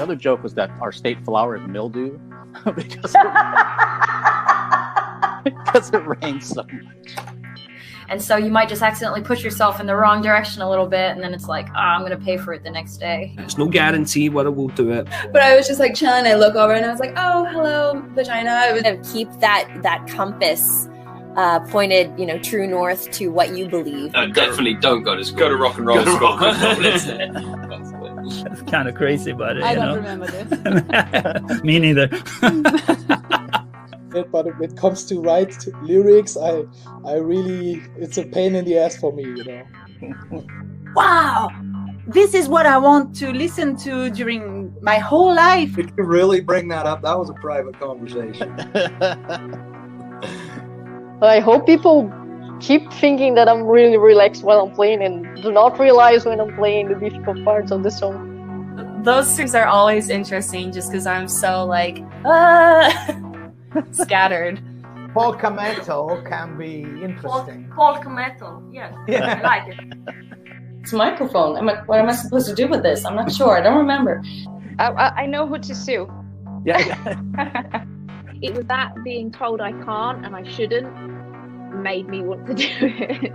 other joke was that our state flower is mildew because it rains so much. And so you might just accidentally push yourself in the wrong direction a little bit, and then it's like, I'm going to pay for it the next day. There's no guarantee whether we'll do it. But I was just like chilling, I look over and I was like, oh, hello, vagina. I was keep that compass pointed, true north to what you believe. Definitely don't go to school. Go to rock and roll school. That's kind of crazy, but I don't remember this. Me neither. But when it comes to write lyrics, I really, it's a pain in the ass for me, Wow, this is what I want to listen to during my whole life. Did you really bring that up? That was a private conversation. I hope people keep thinking that I'm really relaxed while I'm playing and do not realize when I'm playing the difficult parts of the song. Those things are always interesting just because I'm so scattered. Polka metal can be interesting. Polka metal, yes. I like it. It's a microphone. What am I supposed to do with this? I'm not sure. I don't remember. I know who to sue. Yeah. It was that being told I can't and I shouldn't made me want to do it.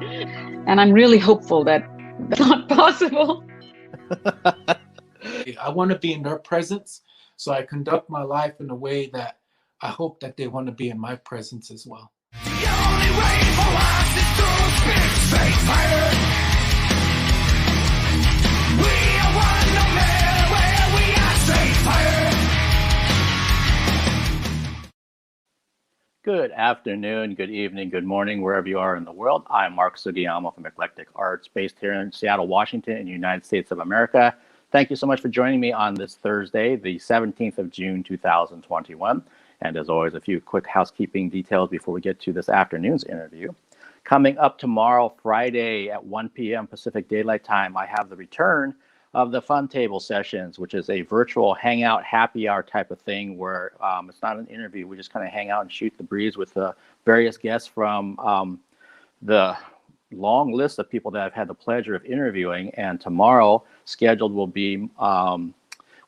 And I'm really hopeful that that's not possible. I want to be in their presence, so I conduct my life in a way that I hope that they want to be in my presence as well. The only way for us is to spit straight fire. We are one no matter where we are, straight fire. Good afternoon, good evening, good morning, wherever you are in the world. I'm Mark Sugiyama from Eclectic Arts, based here in Seattle, Washington, in the United States of America. Thank you so much for joining me on this Thursday, the 17th of June, 2021. And as always, a few quick housekeeping details before we get to this afternoon's interview. Coming up tomorrow, Friday at 1 p.m. Pacific Daylight Time, I have the return of the Fun Table Sessions, which is a virtual hangout happy hour type of thing where it's not an interview. We just kind of hang out and shoot the breeze with various guests from the long list of people that I've had the pleasure of interviewing. And tomorrow scheduled will be,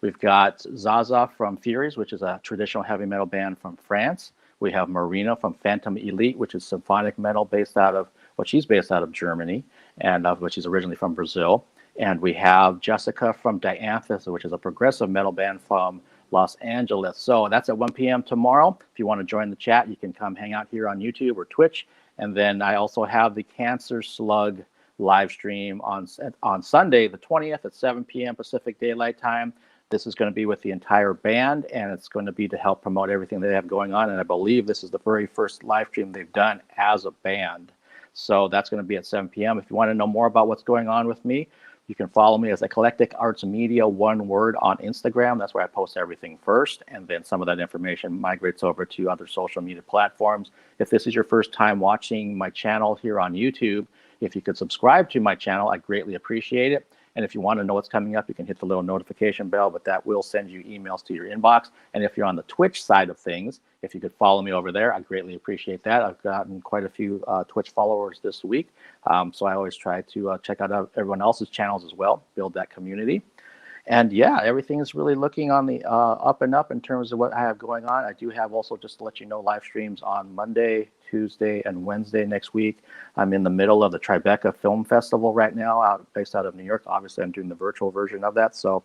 we've got Zaza from Furies, which is a traditional heavy metal band from France. We have Marina from Phantom Elite, which is symphonic metal she's based out of Germany, and which she's originally from Brazil. And we have Jessica from Dianthus, which is a progressive metal band from Los Angeles. So that's at 1 p.m. tomorrow. If you want to join the chat, you can come hang out here on YouTube or Twitch. And then I also have the Cancer Slug live stream on Sunday, the 20th at 7 p.m. Pacific Daylight Time. This is going to be with the entire band, and it's going to be to help promote everything they have going on. And I believe this is the very first live stream they've done as a band. So that's going to be at 7 p.m. If you want to know more about what's going on with me, you can follow me as Eclectic Arts Media, one word, on Instagram. That's where I post everything first. And then some of that information migrates over to other social media platforms. If this is your first time watching my channel here on YouTube, if you could subscribe to my channel, I greatly appreciate it. And if you want to know what's coming up, you can hit the little notification bell, but that will send you emails to your inbox. And if you're on the Twitch side of things, if you could follow me over there, I greatly appreciate that. I've gotten quite a few Twitch followers this week. So I always try to check out everyone else's channels as well, build that community. And yeah, everything is really looking on the up and up in terms of what I have going on. I do have also, just to let you know, live streams on Monday, Tuesday, and Wednesday next week. I'm in the middle of the Tribeca Film Festival right now, based out of New York. Obviously, I'm doing the virtual version of that, so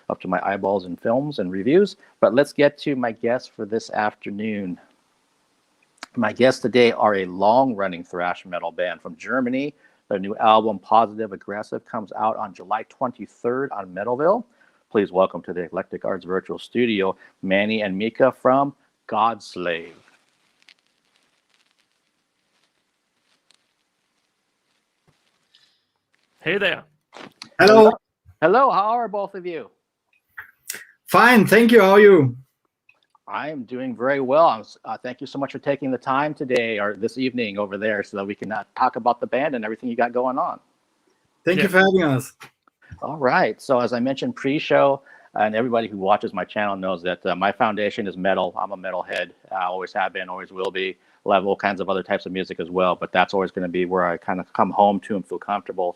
up to my eyeballs in films and reviews. But let's get to my guests for this afternoon. My guests today are a long-running thrash metal band from Germany. Their new album, Positive Aggressive, comes out on July 23rd on Metalville. Please welcome to the Eclectic Arts Virtual Studio, Manny and Mika from Godslave. Hey there. Hello. Hello, how are both of you? Fine, thank you. How are you? I am doing very well. Thank you so much for taking the time today or this evening over there so that we can talk about the band and everything you got going on. Thank you for having us. All right. So as I mentioned pre-show, and everybody who watches my channel knows that my foundation is metal. I'm a metalhead. I always have been, always will be. I'll have all kinds of other types of music as well, but that's always going to be where I kind of come home to and feel comfortable.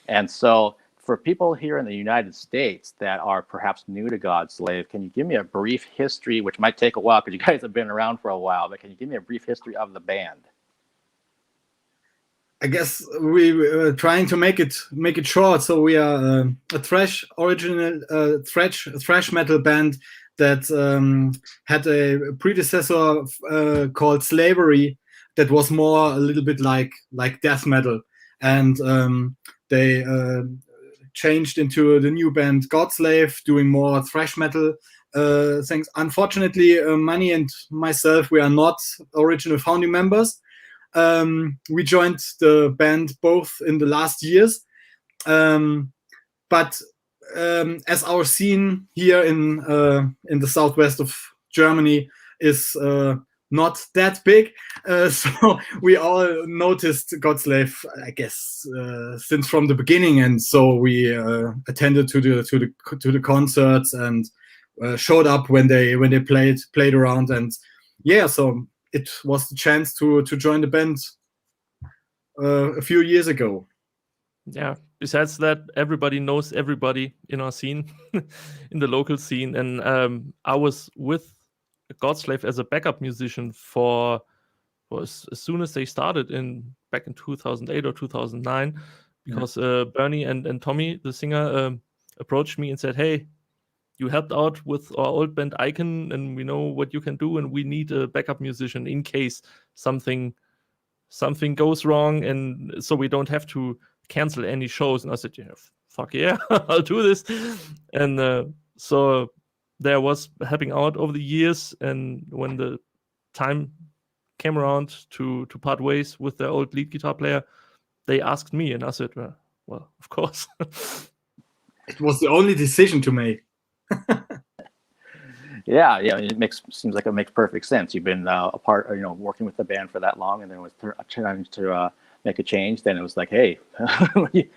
And so for people here in the United States that are perhaps new to Godslave, can you give me a brief history, which might take a while because you guys have been around for a while, but can you give me a brief history of the band? I guess we were trying to make it short. So we are a thrash metal band that had a predecessor called Slavery that was more a little bit like death metal, and they changed into the new band Godslave, doing more thrash metal things. Unfortunately, Manny and myself, we are not original founding members. We joined the band both in the last years, but as our scene here in the southwest of Germany is not that big, so we all noticed Godslave, I guess, since from the beginning, and so we attended to the concerts and showed up when they played around, and yeah, so it was the chance to join the band a few years ago. Yeah. Besides that, everybody knows everybody in our scene, in the local scene, and I was with Godslave as a backup musician for as soon as they started back in 2008 or 2009, because Bernie and Tommy, the singer, approached me and said, "Hey, you helped out with our old band Icon, and we know what you can do, and we need a backup musician in case something goes wrong, and so we don't have to cancel any shows." And I said, "Yeah, fuck yeah, I'll do this." And so there was helping out over the years, and when the time came around to part ways with their old lead guitar player, they asked me, and I said, well, of course. It was the only decision to make. Yeah, seems like it makes perfect sense. You've been a part, working with the band for that long, and then it was a challenge to make a change. Then it was like, hey,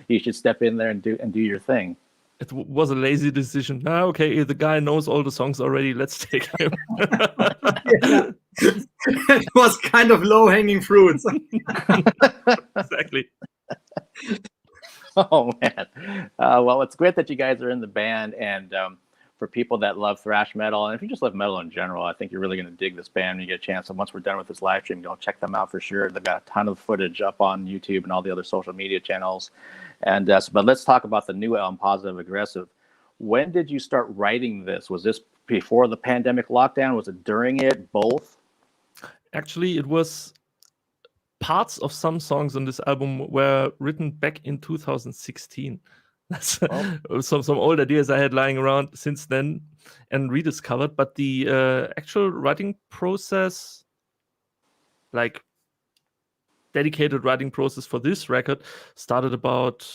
you should step in there and do your thing. It was a lazy decision. Okay, the guy knows all the songs already. Let's take him. It was kind of low-hanging fruits. Exactly. Oh man. Well, it's great that you guys are in the band, and for people that love thrash metal, and if you just love metal in general, I think you're really going to dig this band when you get a chance. And once we're done with this live stream, go check them out for sure. They've got a ton of footage up on YouTube and all the other social media channels. And but let's talk about the new album, Positive Aggressive. When did you start writing this? Was this before the pandemic lockdown? Was it during it? Both? Actually, it was parts of some songs on this album were written back in 2016. That's some old ideas I had lying around since then and rediscovered. But the actual writing process, like dedicated writing process for this record, started about,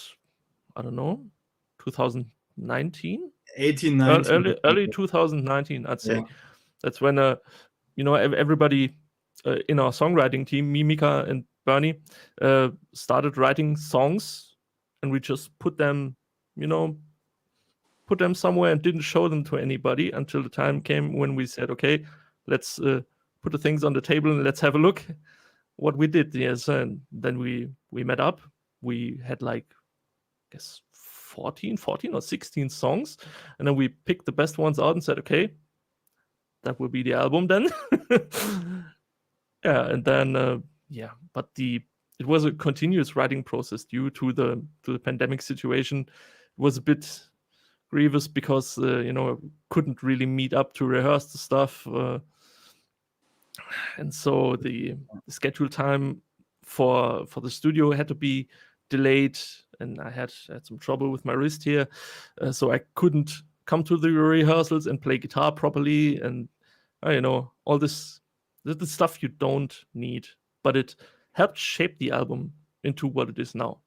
I don't know, 2019? 19. Early 2019, I'd say. Yeah. That's when, everybody in our songwriting team, me, Mika, and Bernie, started writing songs, and we just put them somewhere and didn't show them to anybody until the time came when we said, okay, let's put the things on the table and let's have a look what we did. Yes, and then we met up. We had like, I guess 14 or 16 songs, and then we picked the best ones out and said, okay, that will be the album then. Yeah, and then but it was a continuous writing process due to the pandemic situation. It was a bit grievous because couldn't really meet up to rehearse the stuff, and so the schedule time for the studio had to be delayed, and I had some trouble with my wrist here, so I couldn't come to the rehearsals and play guitar properly, and all this the stuff you don't need, but it helped shape the album into what it is now.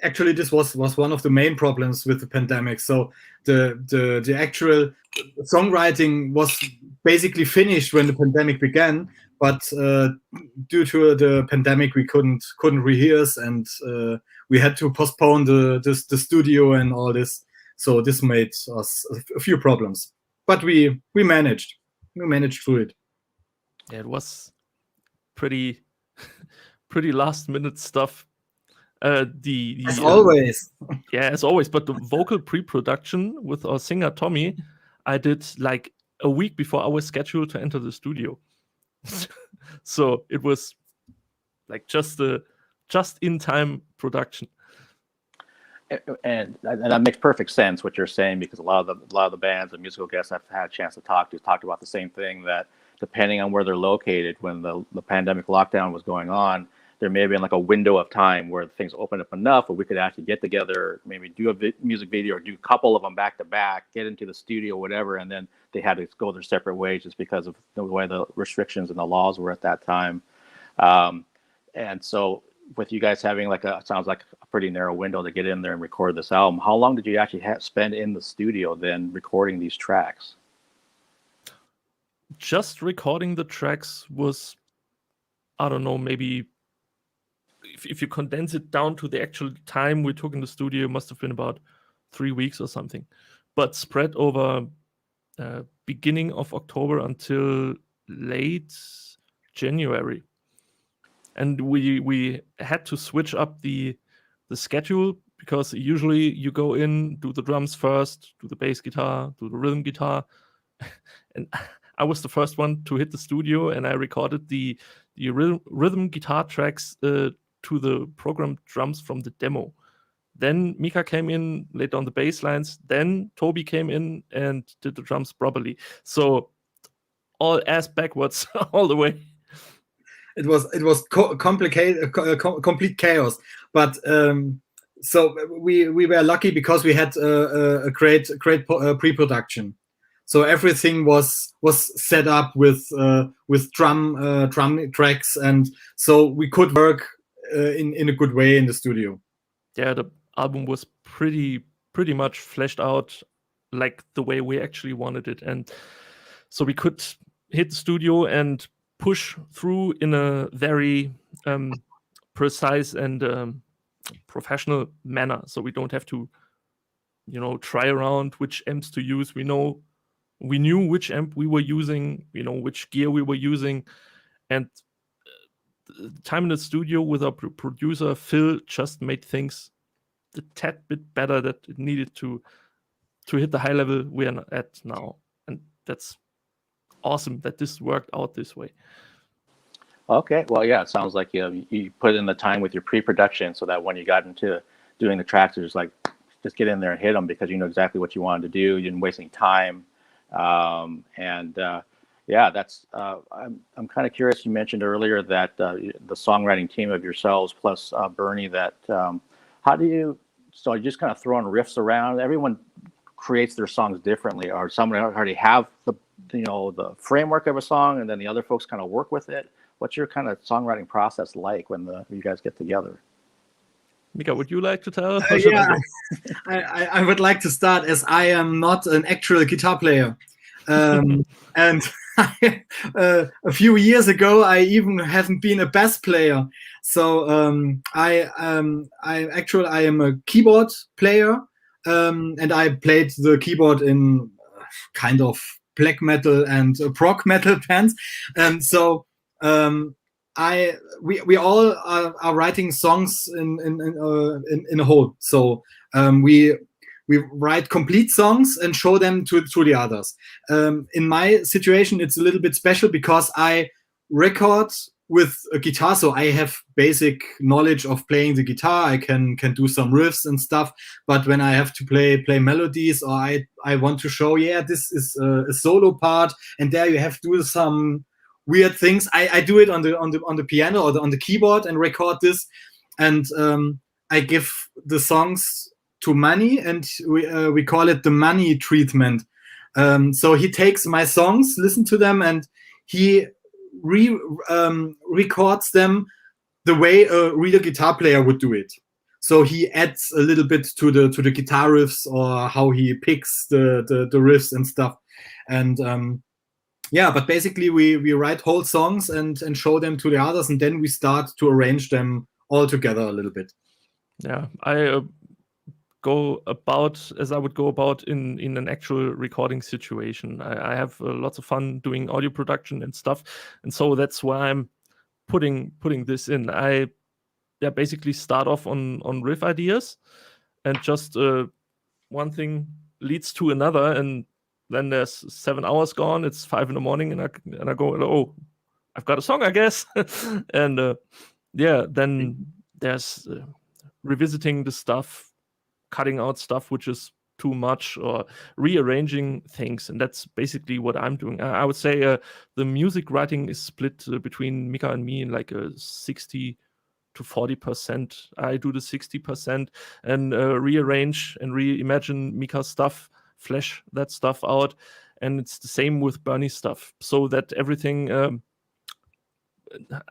Actually, this was one of the main problems with the pandemic. So the actual songwriting was basically finished when the pandemic began, but due to the pandemic, we couldn't rehearse, and we had to postpone the studio and all this. So this made us a few problems, but we managed. We managed through it. Yeah, it was pretty last minute stuff. The As always. Yeah, as always. But the vocal pre-production with our singer Tommy, I did like a week before I was scheduled to enter the studio. So it was like just in time production. And that makes perfect sense what you're saying, because a lot of the bands and musical guests I've had a chance to talk to talked about the same thing, that depending on where they're located, when the pandemic lockdown was going on, there may have been like a window of time where things opened up enough where we could actually get together, maybe do a music video or do a couple of them back to back, get into the studio, whatever, and then they had to go their separate ways just because of the way the restrictions and the laws were at that time. And so with you guys having sounds like a pretty narrow window to get in there and record this album, how long did you actually spend in the studio then recording these tracks? Just recording the tracks was, I don't know, maybe if you condense it down to the actual time we took in the studio, it must have been about 3 weeks or something, but spread over beginning of October until late January. And we had to switch up the schedule, because usually you go in, do the drums first, do the bass guitar, do the rhythm guitar. And I was the first one to hit the studio, and I recorded the rhythm guitar tracks to the programmed drums from the demo. Then Mika came in, laid down the bass lines. Then Toby came in and did the drums properly. So all ass backwards all the way. It was complicated, complete chaos. But so we were lucky because we had a great pre-production. So everything was set up with drum tracks, and so we could work in a good way in the studio. Yeah, the album was pretty much fleshed out like the way we actually wanted it, and so we could hit the studio and push through in a very precise and professional manner. So we don't have to, try around which amps to use. We knew which amp we were using, which gear we were using, and the time in the studio with our producer Phil just made things a tad bit better that it needed to hit the high level we are at now, and that's awesome that this worked out this way. Okay, well, yeah, it sounds like you put in the time with your pre-production, so that when you got into doing the tracks, it was like just get in there and hit them, because you know exactly what you wanted to do. You didn't waste any time, yeah, that's. I'm kind of curious. You mentioned earlier that the songwriting team of yourselves plus Bernie. That how do you? So you just kind of throwing riffs around. Everyone creates their songs differently, or someone already have the framework of a song, and then the other folks kind of work with it. What's your kind of songwriting process like when you guys get together? Mika, would you like to tell? Yeah, I would like to start, as I am not an actual guitar player. And a few years ago, I even haven't been a bass player. So I am a keyboard player, and I played the keyboard in kind of black metal and prog metal bands. So we all are writing songs in a whole. So we write complete songs and show them to the others. In my situation, it's a little bit special because I record with a guitar, so I have basic knowledge of playing the guitar. I can do some riffs and stuff, but when I have to play melodies, or I want to show, this is a solo part, and there you have to do some weird things. I do it on the piano or on the keyboard and record this, and I give the songs to Manny, and we call it the Manny treatment. So he takes my songs, listen to them, and he records them the way a real guitar player would do it. So he adds a little bit to the guitar riffs, or how he picks the riffs and stuff. And but basically we write whole songs and show them to the others, and then we start to arrange them all together a little bit. Yeah, I go about as I would go about in an actual recording situation. I have lots of fun doing audio production and stuff, and so that's why I'm putting this in. I basically start off on riff ideas, and just one thing leads to another, and then there's 7 hours gone. It's 5 in the morning, and I go, oh, I've got a song, I guess. And then there's revisiting the stuff, cutting out stuff which is too much, or rearranging things, and that's basically what I'm doing. I would say the music writing is split between Mika and me in like a 60 to 40%. I do the 60% and rearrange and reimagine Mika's stuff, flesh that stuff out, and it's the same with Bernie's stuff, so that everything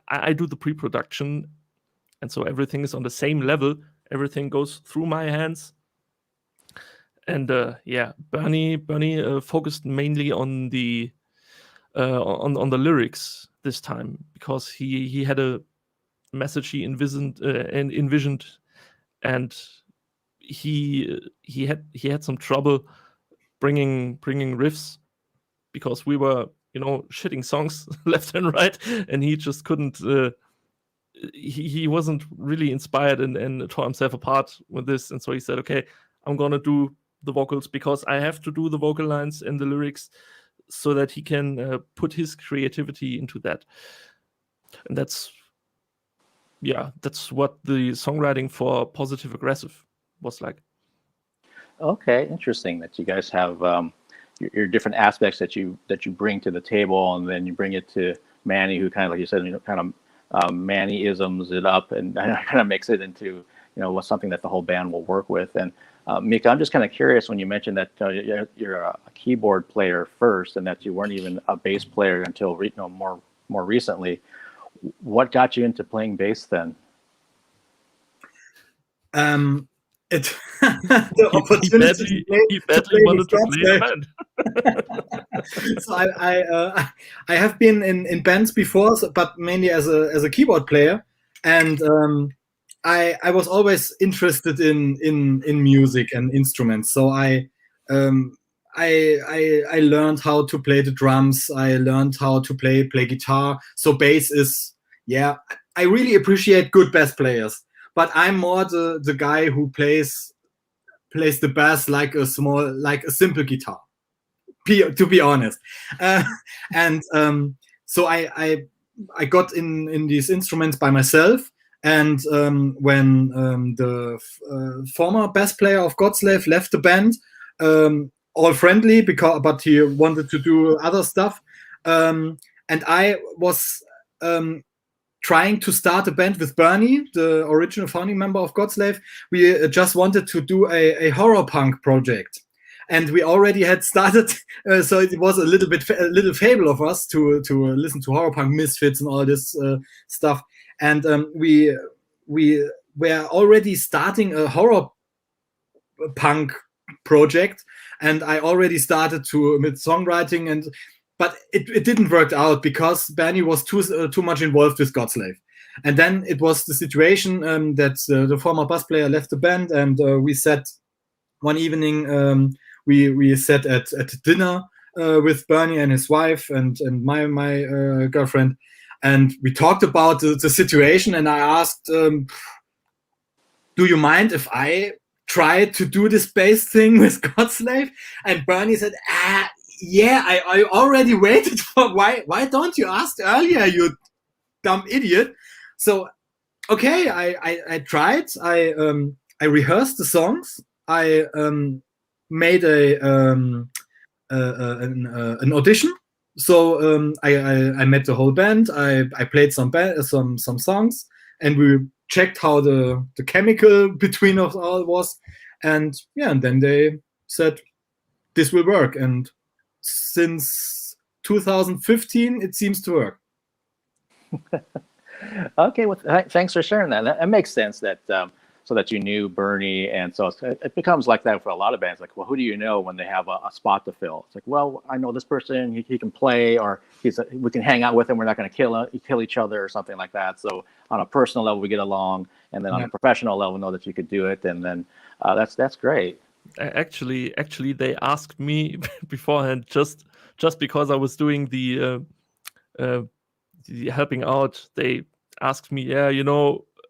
I do the pre-production, and so everything is on the same level. Everything goes through my hands. And Bernie focused mainly on the lyrics this time, because he had a message he envisioned, and he had some trouble bringing riffs, because we were shitting songs left and right, and he just couldn't. He wasn't really inspired and tore himself apart with this, and so he said, "Okay, I'm gonna do the vocals, because I have to do the vocal lines and the lyrics, so that he can put his creativity into that." And that's what the songwriting for Positive Aggressive was like. Okay, interesting that you guys have your different aspects that you bring to the table, and then you bring it to Manny, who kind of, like you said, kind of Manny-isms it up and kind of makes it into something that the whole band will work with. And Mika, I'm just kind of curious, when you mentioned that you're a keyboard player first, and that you weren't even a bass player until more recently. What got you into playing bass then? The opportunity he badly wanted to play a band. So I have been in bands before, but mainly as a keyboard player, and I was always interested in music and instruments. So I learned how to play the drums. I learned how to play guitar. So bass is, I really appreciate good bass players, but I'm more the guy who plays the bass like a simple guitar, to be honest. So I got in these instruments by myself. And when the former bass player of Godslave left the band, all friendly, but he wanted to do other stuff, and I was trying to start a band with Bernie, the original founding member of Godslave. We just wanted to do a horror punk project, and we already had started. So it was a little fable of us to listen to horror punk, Misfits, and all this stuff. And we were already starting a horror punk project, and I already started with songwriting, but it didn't work out because Bernie was too much involved with Godslave. And then it was the situation that the former bass player left the band, and we sat one evening. We sat at dinner with Bernie and his wife and my girlfriend. And we talked about the situation, and I asked, do you mind if I try to do this bass thing with Godslave? And Bernie said, yeah, I already waited for, why don't you ask earlier, you dumb idiot? So, okay, I tried. I rehearsed the songs. I made an audition. So I met the whole band. I played some songs, and we checked how the chemical between us all was, and then they said this will work. And since 2015, it seems to work. Okay, well, thanks for sharing that. That makes sense. That so that you knew Bernie, and so it becomes like that for a lot of bands. Like, well, who do you know when they have a spot to fill? It's like, well, I know this person. He can play, or we can hang out with him. We're not going to kill each other or something like that. So on a personal level, we get along, and then on a professional level, know that you could do it, and then that's great. Actually, they asked me beforehand just because I was doing the helping out. They asked me,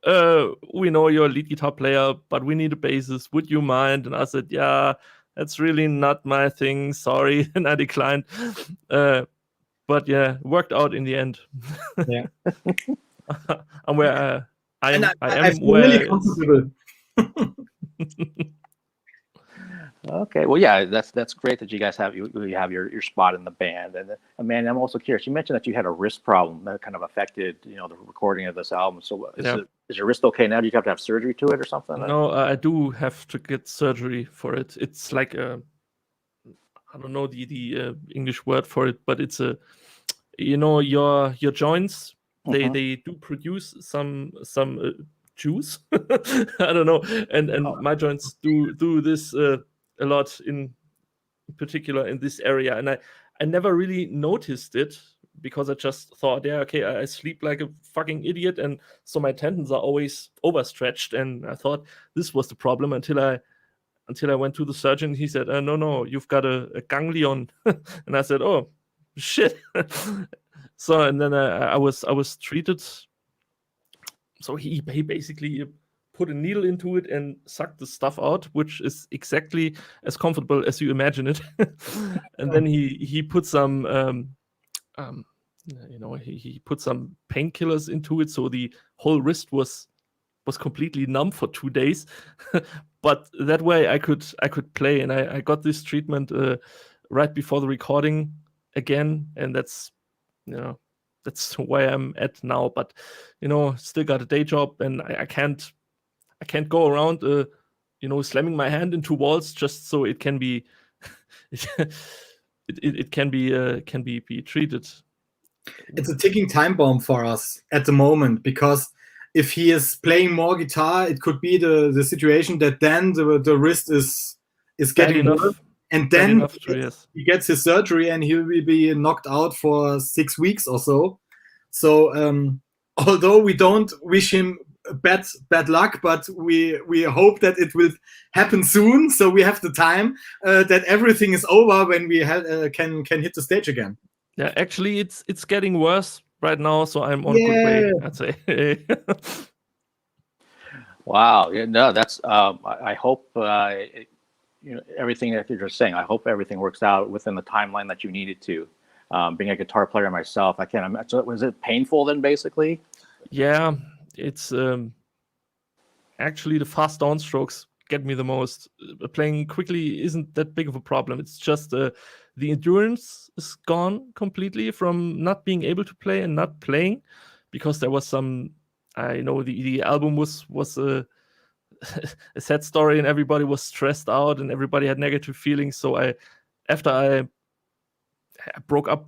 we know you're a lead guitar player, but we need a bassist. Would you mind? And I said, yeah, that's really not my thing. Sorry. And I declined. But yeah, worked out in the end. Yeah. I'm where I am. I feel really comfortable. Okay, well, yeah, that's great that you guys have you have your spot in the band. And man, I'm also curious. You mentioned that you had a wrist problem that kind of affected the recording of this album. So is your wrist okay now? Do you have to have surgery to it or something? No, I do have to get surgery for it. It's like I don't know the English word for it, but it's your joints. They do produce some juice. I don't know, and my joints do this a lot, in particular in this area, and I never really noticed it because I just thought, yeah, okay, I sleep like a fucking idiot, and so my tendons are always overstretched, and I thought this was the problem until I went to the surgeon. He said, no, you've got a ganglion, and I said, oh shit. So and then I was treated. So he basically put a needle into it and sucked the stuff out, which is exactly as comfortable as you imagine it. And then he put some he put some painkillers into it, so the whole wrist was completely numb for 2 days. But that way I could play, and I got this treatment right before the recording again, and that's where I'm at now. But still got a day job, and I can't go around slamming my hand into walls just so it can be it can be treated. It's a ticking time bomb for us at the moment, because if he is playing more guitar, it could be the situation that then the wrist is getting worse, and then he gets his surgery and he will be knocked out for 6 weeks or so. So although we don't wish him bad luck, but we hope that it will happen soon, so we have the time that everything is over when we can hit the stage again. Yeah, actually it's getting worse right now, so I'm on a good way, I'd say. Wow. Yeah, no, that's I hope everything that you're just saying, I hope everything works out within the timeline that you needed to. Being a guitar player myself, I can't imagine. So was it painful then, basically? Yeah, it's actually the fast downstrokes get me the most. Playing quickly isn't that big of a problem. It's just the endurance is gone completely from not being able to play and not playing, because there was some, the album was a sad story, and everybody was stressed out and everybody had negative feelings. So after I broke up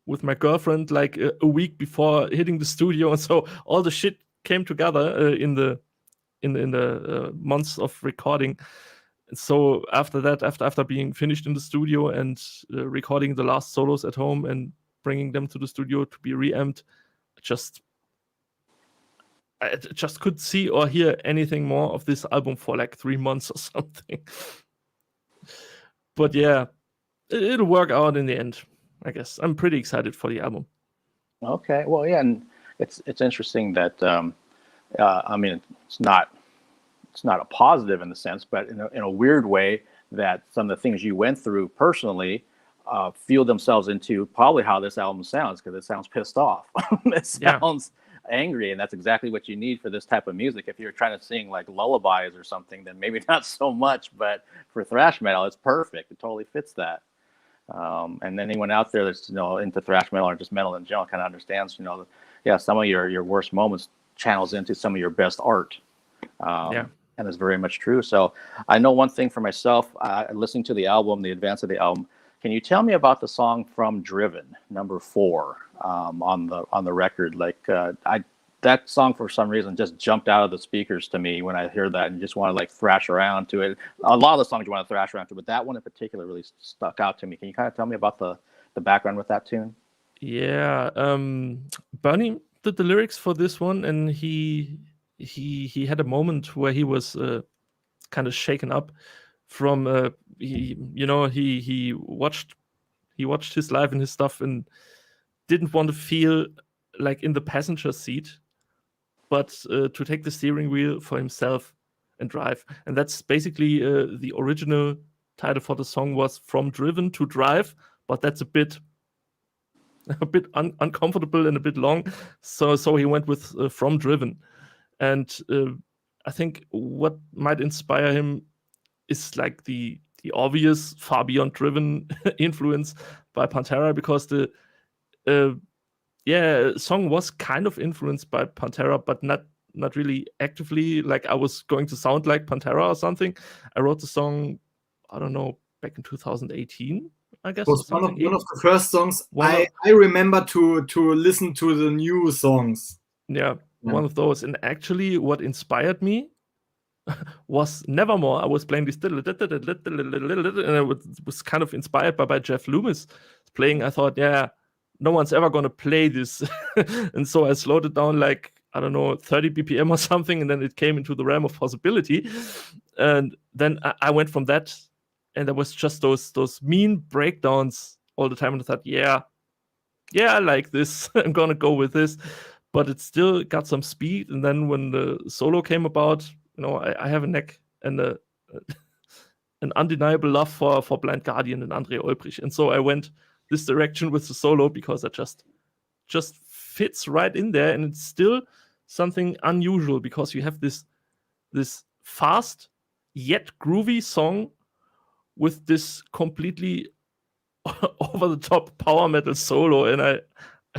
with my girlfriend like a week before hitting the studio, and so all the shit came together in the months of recording. And so after that, after being finished in the studio and recording the last solos at home and bringing them to the studio to be reamped, I just couldn't see or hear anything more of this album for like 3 months or something. But yeah, it'll work out in the end, I guess. I'm pretty excited for the album. Okay, well, yeah, and it's interesting that I mean, it's not a positive in the sense, but in a weird way, that some of the things you went through personally feel themselves into probably how this album sounds, because it sounds pissed off. It sounds angry, and that's exactly what you need for this type of music. If you're trying to sing like lullabies or something, then maybe not so much, but for thrash metal, it's perfect. It totally fits that. And anyone out there that's into thrash metal or just metal in general kind of understands, some of your worst moments channels into some of your best art. And it's very much true. So I know one thing for myself, listening to the album, the advance of the album. Can you tell me about the song From Driven, number 4, on the record? Like that song for some reason just jumped out of the speakers to me when I heard that, and just want to like thrash around to it. A lot of the songs you want to thrash around to, but that one in particular really stuck out to me. Can you kind of tell me about the background with that tune? Yeah, Bernie did the lyrics for this one, and he had a moment where he was kind of shaken up from he watched his life and his stuff and didn't want to feel like in the passenger seat but to take the steering wheel for himself and drive. And that's basically the original title for the song was From Driven to Drive, but that's a bit uncomfortable and a bit long. So he went with From Driven. And I think what might inspire him is like the obvious Far Beyond Driven influence by Pantera, because the song was kind of influenced by Pantera, but not really actively. Like I was going to sound like Pantera or something. I wrote the song, I don't know, back in 2018, I guess. It was or one something. of the first songs I remember to listen to the new songs. Yeah, one of those. And actually what inspired me was Nevermore. I was playing this and I was kind of inspired by Jeff Loomis playing. I thought, yeah, no one's ever gonna play this. And so I slowed it down like, I don't know, 30 BPM or something, and then it came into the realm of possibility. And then I went from that, and there was just those mean breakdowns all the time, and I thought, yeah, I like this. I'm gonna go with this. But it still got some speed. And then when the solo came about, you know, I have a neck and an undeniable love for Blind Guardian and Andre Olbrich. And so I went this direction with the solo because it just fits right in there. And it's still something unusual because you have this fast yet groovy song with this completely over the top power metal solo. And I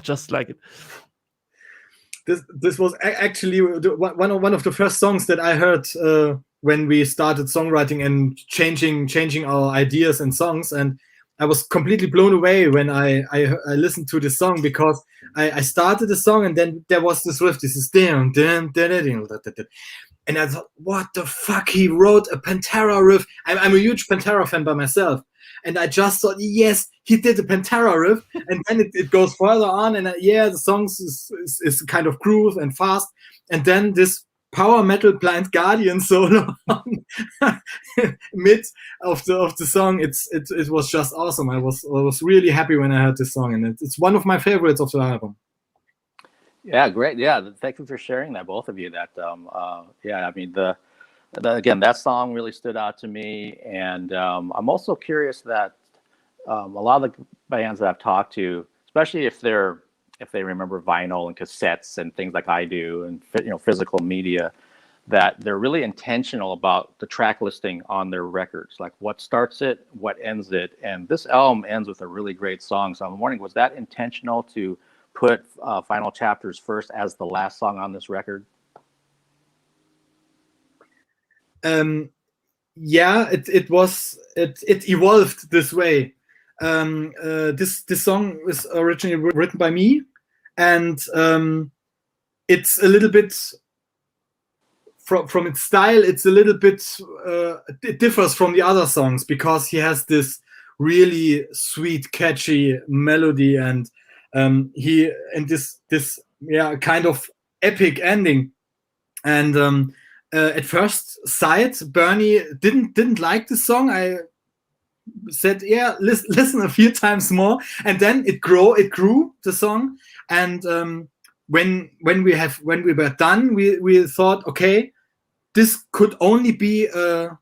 just like it. This was actually one of the first songs that I heard when we started songwriting and changing our ideas and songs, and I was completely blown away when I listened to this song, because I started the song and then there was this riff, this is and I thought, what the fuck, he wrote a Pantera riff. I'm a huge Pantera fan by myself. And I just thought, yes, he did a Pantera riff, and then it goes further on, and the song is kind of groove and fast, and then this power metal Blind Guardian solo mid of the song. It was just awesome. I was really happy when I heard this song, and it's one of my favorites of the album. Yeah, great. Yeah, thank you for sharing that, both of you. That I mean again, that song really stood out to me, and I'm also curious that a lot of the bands that I've talked to, especially if they remember vinyl and cassettes and things like I do, and physical media, that they're really intentional about the track listing on their records, like what starts it, what ends it, and this album ends with a really great song. So I'm wondering, was that intentional to put Final Chapters first as the last song on this record? It evolved this way. This song was originally written by me, and it's a little bit from its style. It's a little bit it differs from the other songs because he has this really sweet, catchy melody, and this kind of epic ending, and at first sight, Bernie didn't like the song. I said, yeah, listen a few times more, and then it grew the song. And when we were done, we thought, okay, this could only be a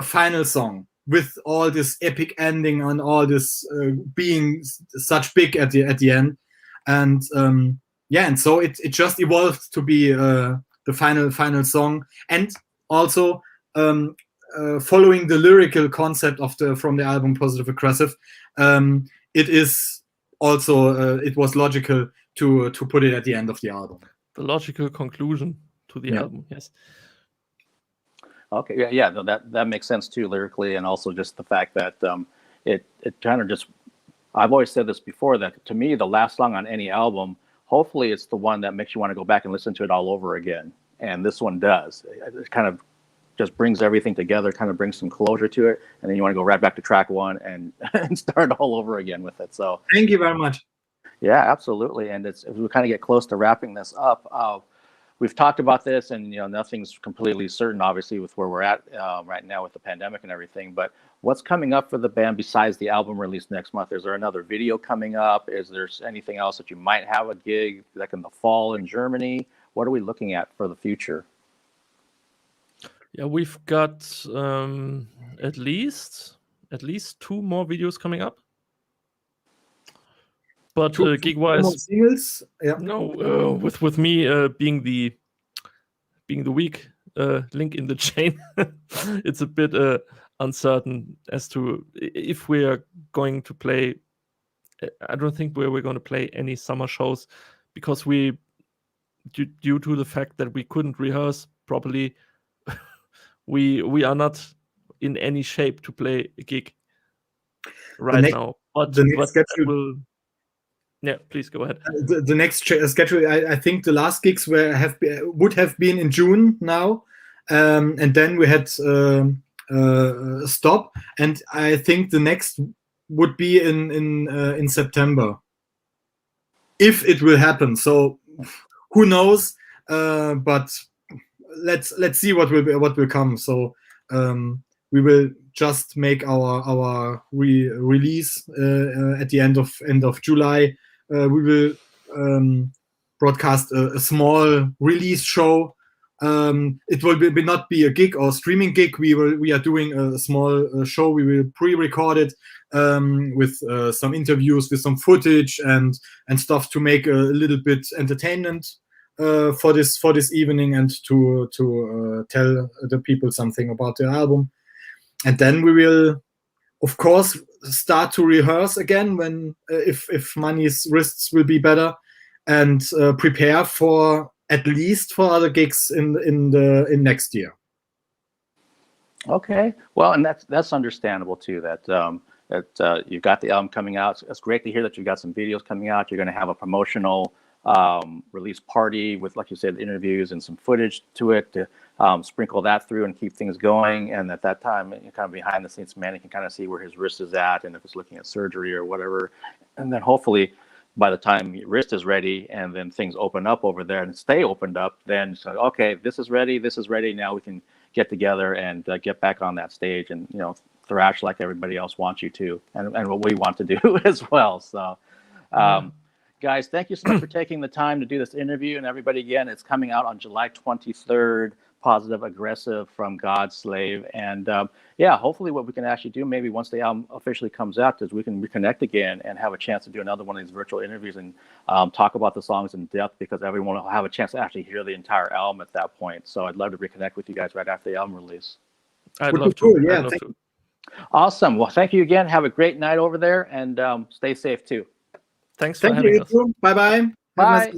final song with all this epic ending and all this being such big at the end, and and so it just evolved to be the final song, and also following the lyrical concept from the album Positive Aggressive, it is also it was logical to put it at the end of the album. The logical conclusion to the album, yes. Okay, yeah, that makes sense too, lyrically, and also just the fact that it kind of just, I've always said this before, that to me the last song on any album, hopefully it's the one that makes you want to go back and listen to it all over again. And this one does. It kind of just brings everything together, kind of brings some closure to it. And then you want to go right back to track one and start all over again with it. So thank you very much. Yeah, absolutely. And as we kind of get close to wrapping this up, we've talked about this, and nothing's completely certain, obviously, with where we're at right now with the pandemic and everything. But what's coming up for the band besides the album release next month? Is there another video coming up? Is there anything else that you might have a gig like in the fall in Germany? what are we looking at for the future? Yeah, we've got at least 2 more videos coming up. But gig-wise, singles. Yeah. No, with me being the weak link in the chain, it's a bit uncertain as to if we are going to play. I don't think we're going to play any summer shows because due to the fact that we couldn't rehearse properly, we are not in any shape to play a gig right now. But yeah, please go ahead. The next schedule, I think the last gigs would have been in June now, and then we had stop, and I think the next would be in September, if it will happen. So who knows? But let's see what will come. So we will just make our release at the end of July. We will broadcast a small release show. It will not be a gig or streaming gig. We are doing a small show. We will pre-record it with some interviews, with some footage and stuff to make a little bit entertainment for this evening and to tell the people something about the album. And then we will, of course, start to rehearse again when if Manny's wrists will be better, and prepare for at least for other gigs in next year. Okay, well, and that's understandable too. That you've got the album coming out. It's great to hear that you've got some videos coming out. You're going to have a promotional release party with, like you said, interviews and some footage to it to sprinkle that through and keep things going. And at that time, kind of behind the scenes, Manny can kind of see where his wrist is at and if it's looking at surgery or whatever. And then hopefully by the time your wrist is ready and then things open up over there and stay opened up, then so, okay, this is ready. Now we can get together and get back on that stage and, thrash like everybody else wants you to, and what we want to do as well. So, guys, thank you so much for taking the time to do this interview. And everybody, again, it's coming out on July 23rd, Positive Aggressive from Godslave. And hopefully what we can actually do maybe once the album officially comes out is we can reconnect again and have a chance to do another one of these virtual interviews and talk about the songs in depth, because everyone will have a chance to actually hear the entire album at that point. So I'd love to reconnect with you guys right after the album release. I'd love to. Yeah, I'd love to. Awesome. Well, thank you again. Have a great night over there, and stay safe too. Thanks for having us. Bye-bye. Bye.